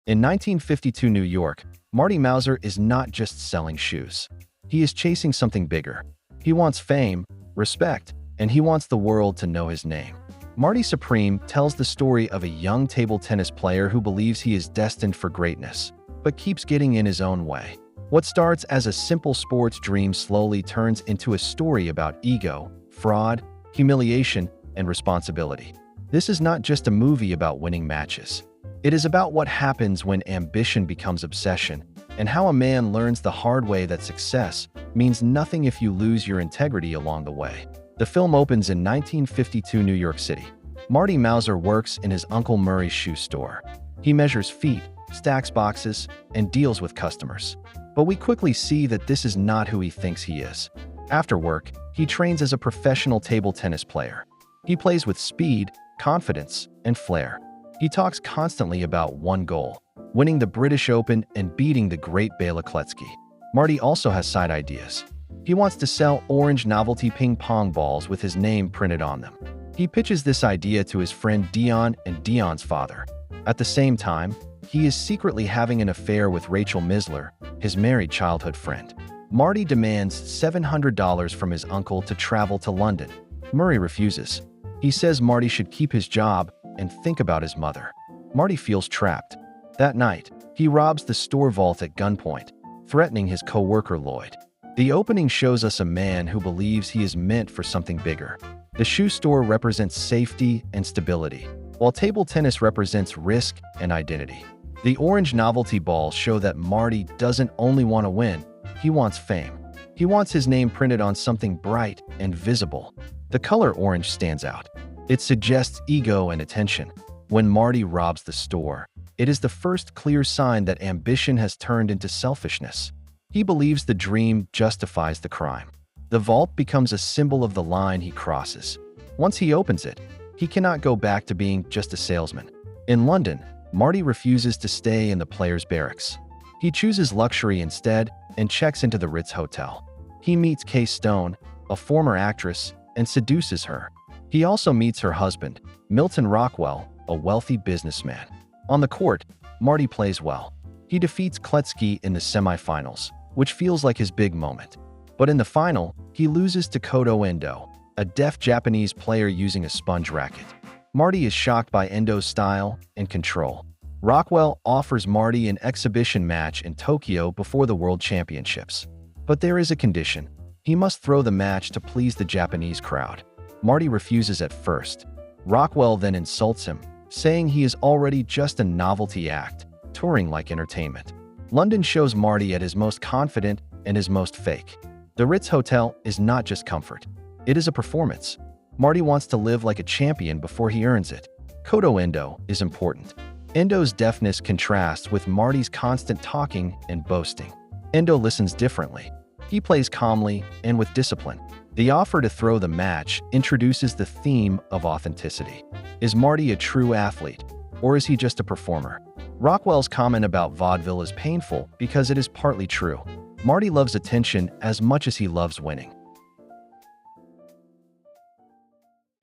In 1952 New York, Marty Mauser is not just selling shoes. He is chasing something bigger. He wants fame, respect, and he wants the world to know his name. Marty Supreme tells the story of a young table tennis player who believes he is destined for greatness, but keeps getting in his own way. What starts as a simple sports dream slowly turns into a story about ego, fraud, humiliation, and responsibility. This is not just a movie about winning matches. It is about what happens when ambition becomes obsession, and how a man learns the hard way that success means nothing if you lose your integrity along the way. The film opens in 1952 New York City. Marty Mauser works in his Uncle Murray's shoe store. He measures feet, stacks boxes, and deals with customers. But we quickly see that this is not who he thinks he is. After work, he trains as a professional table tennis player. He plays with speed, confidence, and flair. He talks constantly about one goal: winning the British Open and beating the great Béla Kletzki. Marty also has side ideas. He wants to sell orange novelty ping pong balls with his name printed on them. He pitches this idea to his friend Dion and Dion's father. At the same time, he is secretly having an affair with Rachel Misler, his married childhood friend. Marty demands $700 from his uncle to travel to London. Murray refuses. He says Marty should keep his job and think about his mother. Marty feels trapped. That night, he robs the store vault at gunpoint, threatening his co-worker Lloyd. The opening shows us a man who believes he is meant for something bigger. The shoe store represents safety and stability, while table tennis represents risk and identity. The orange novelty balls show that Marty doesn't only want to win, he wants fame. He wants his name printed on something bright and visible. The color orange stands out. It suggests ego and attention. When Marty robs the store, it is the first clear sign that ambition has turned into selfishness. He believes the dream justifies the crime. The vault becomes a symbol of the line he crosses. Once he opens it, he cannot go back to being just a salesman. In London, Marty refuses to stay in the players' barracks. He chooses luxury instead and checks into the Ritz hotel. He meets Kay Stone, a former actress, and seduces her. He also meets her husband, Milton Rockwell, a wealthy businessman. On the court, Marty plays well. He defeats Kletzki in the semifinals, which feels like his big moment. But in the final, he loses to Koto Endo, a deaf Japanese player using a sponge racket. Marty is shocked by Endo's style and control. Rockwell offers Marty an exhibition match in Tokyo before the World Championships. But there is a condition. He must throw the match to please the Japanese crowd. Marty refuses at first. Rockwell then insults him, saying he is already just a novelty act, touring like entertainment. London shows Marty at his most confident and his most fake. The Ritz Hotel is not just comfort. It is a performance. Marty wants to live like a champion before he earns it. Koto Endo is important. Endo's deafness contrasts with Marty's constant talking and boasting. Endo listens differently. He plays calmly and with discipline. The offer to throw the match introduces the theme of authenticity. Is Marty a true athlete, or is he just a performer? Rockwell's comment about vaudeville is painful because it is partly true. Marty loves attention as much as he loves winning.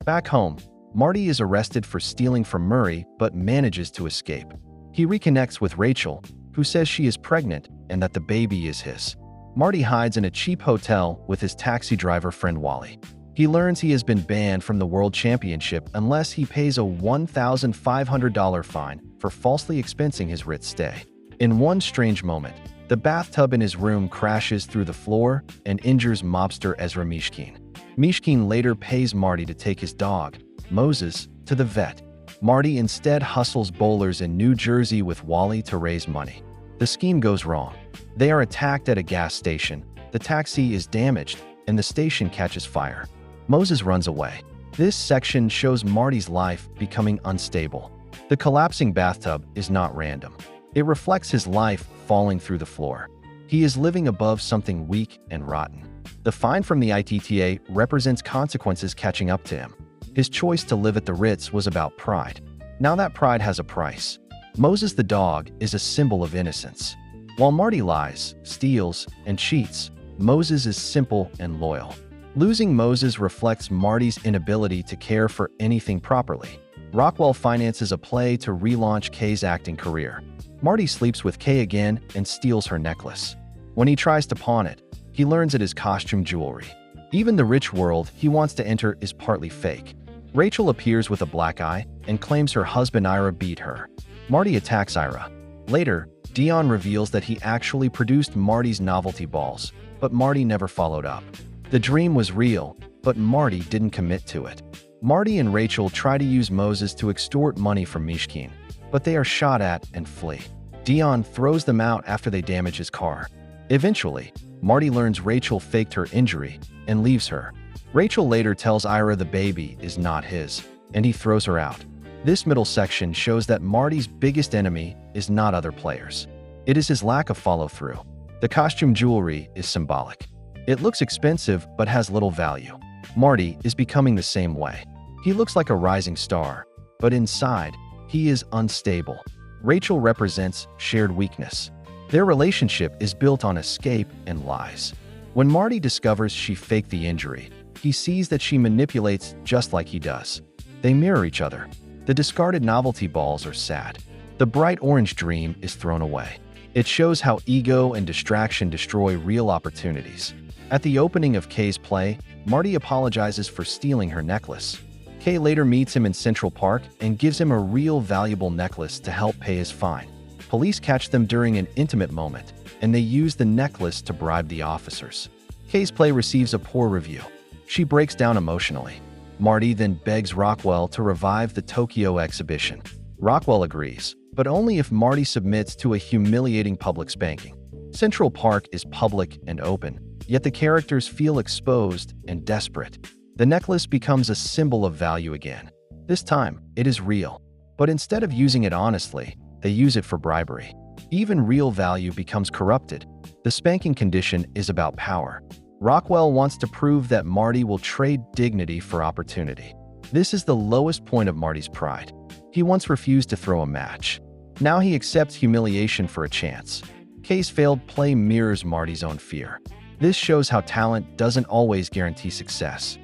Back home, Marty is arrested for stealing from Murray but manages to escape. He reconnects with Rachel, who says she is pregnant and that the baby is his. Marty hides in a cheap hotel with his taxi driver friend Wally. He learns he has been banned from the World Championship unless he pays a $1,500 fine for falsely expensing his Ritz stay. In one strange moment, the bathtub in his room crashes through the floor and injures mobster Ezra Mishkin. Mishkin later pays Marty to take his dog, Moses, to the vet. Marty instead hustles bowlers in New Jersey with Wally to raise money. The scheme goes wrong. They are attacked at a gas station, the taxi is damaged, and the station catches fire. Moses runs away. This section shows Marty's life becoming unstable. The collapsing bathtub is not random. It reflects his life falling through the floor. He is living above something weak and rotten. The fine from the ITTA represents consequences catching up to him. His choice to live at the Ritz was about pride. Now that pride has a price. Moses the dog is a symbol of innocence. While Marty lies, steals, and cheats, Moses is simple and loyal. Losing Moses reflects Marty's inability to care for anything properly. Rockwell finances a play to relaunch Kay's acting career. Marty sleeps with Kay again and steals her necklace. When he tries to pawn it, he learns it is costume jewelry. Even the rich world he wants to enter is partly fake. Rachel appears with a black eye and claims her husband Ira beat her. Marty attacks Ira. Later, Dion reveals that he actually produced Marty's novelty balls, but Marty never followed up. The dream was real, but Marty didn't commit to it. Marty and Rachel try to use Moses to extort money from Mishkin, but they are shot at and flee. Dion throws them out after they damage his car. Eventually, Marty learns Rachel faked her injury and leaves her. Rachel later tells Ira the baby is not his, and he throws her out. This middle section shows that Marty's biggest enemy is not other players. It is his lack of follow-through. The costume jewelry is symbolic. It looks expensive but has little value. Marty is becoming the same way. He looks like a rising star, but inside, he is unstable. Rachel represents shared weakness. Their relationship is built on escape and lies. When Marty discovers she faked the injury, he sees that she manipulates just like he does. They mirror each other. The discarded novelty balls are sad. The bright orange dream is thrown away. It shows how ego and distraction destroy real opportunities. At the opening of Kay's play, Marty apologizes for stealing her necklace. Kay later meets him in Central Park and gives him a real valuable necklace to help pay his fine. Police catch them during an intimate moment, and they use the necklace to bribe the officers. Kay's play receives a poor review. She breaks down emotionally. Marty then begs Rockwell to revive the Tokyo exhibition. Rockwell agrees, but only if Marty submits to a humiliating public spanking. Central Park is public and open, yet the characters feel exposed and desperate. The necklace becomes a symbol of value again. This time, it is real, but instead of using it honestly, they use it for bribery. Even real value becomes corrupted. The spanking condition is about power. Rockwell wants to prove that Marty will trade dignity for opportunity. This is the lowest point of Marty's pride. He once refused to throw a match. Now he accepts humiliation for a chance. Kay's failed play mirrors Marty's own fear. This shows how talent doesn't always guarantee success.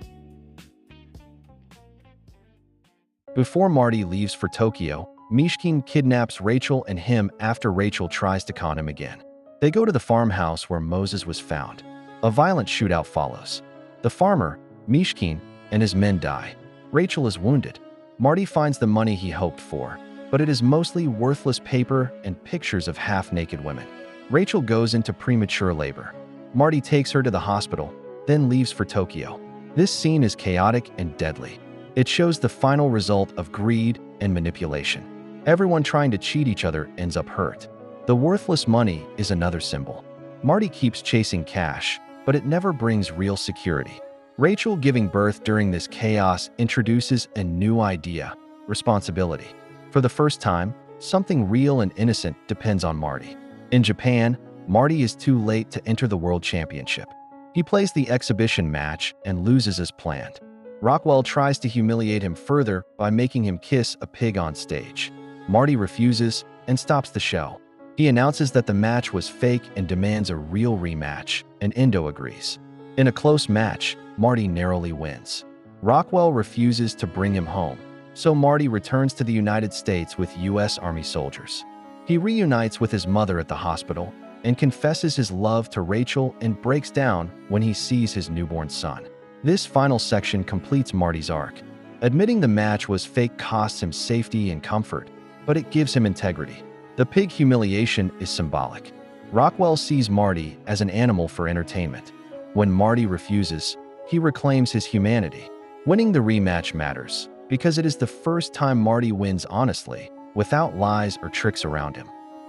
Before Marty leaves for Tokyo, Mishkin kidnaps Rachel and him after Rachel tries to con him again. They go to the farmhouse where Moses was found. A violent shootout follows. The farmer, Mishkin, and his men die. Rachel is wounded. Marty finds the money he hoped for, but it is mostly worthless paper and pictures of half-naked women. Rachel goes into premature labor. Marty takes her to the hospital, then leaves for Tokyo. This scene is chaotic and deadly. It shows the final result of greed and manipulation. Everyone trying to cheat each other ends up hurt. The worthless money is another symbol. Marty keeps chasing cash, but it never brings real security. Rachel giving birth during this chaos introduces a new idea: responsibility. For the first time, something real and innocent depends on Marty. In Japan, Marty is too late to enter the World Championship. He plays the exhibition match and loses as planned. Rockwell tries to humiliate him further by making him kiss a pig on stage. Marty refuses and stops the show. He announces that the match was fake and demands a real rematch, and Endo agrees. In a close match, Marty narrowly wins. Rockwell refuses to bring him home, so Marty returns to the United States with U.S. Army soldiers. He reunites with his mother at the hospital and confesses his love to Rachel and breaks down when he sees his newborn son. This final section completes Marty's arc. Admitting the match was fake costs him safety and comfort, but it gives him integrity. The pig humiliation is symbolic. Rockwell sees Marty as an animal for entertainment. When Marty refuses, he reclaims his humanity. Winning the rematch matters, because it is the first time Marty wins honestly, without lies or tricks around him.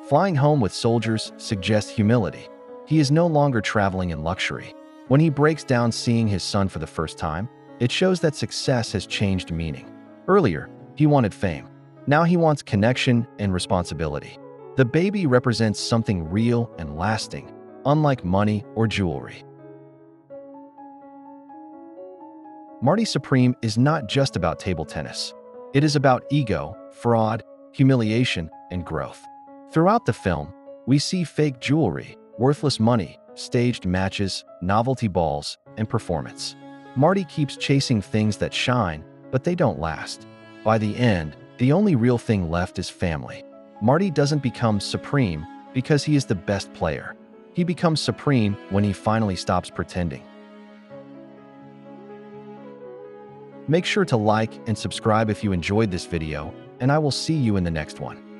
Flying home with soldiers suggests humility. He is no longer traveling in luxury. When he breaks down seeing his son for the first time, it shows that success has changed meaning. Earlier, he wanted fame. Now he wants connection and responsibility. The baby represents something real and lasting, unlike money or jewelry. Marty Supreme is not just about table tennis. It is about ego, fraud, humiliation, and growth. Throughout the film, we see fake jewelry, worthless money, staged matches, novelty balls, and performance. Marty keeps chasing things that shine, but they don't last. By the end, the only real thing left is family. Marty doesn't become supreme because he is the best player. He becomes supreme when he finally stops pretending. Make sure to like and subscribe if you enjoyed this video, and I will see you in the next one.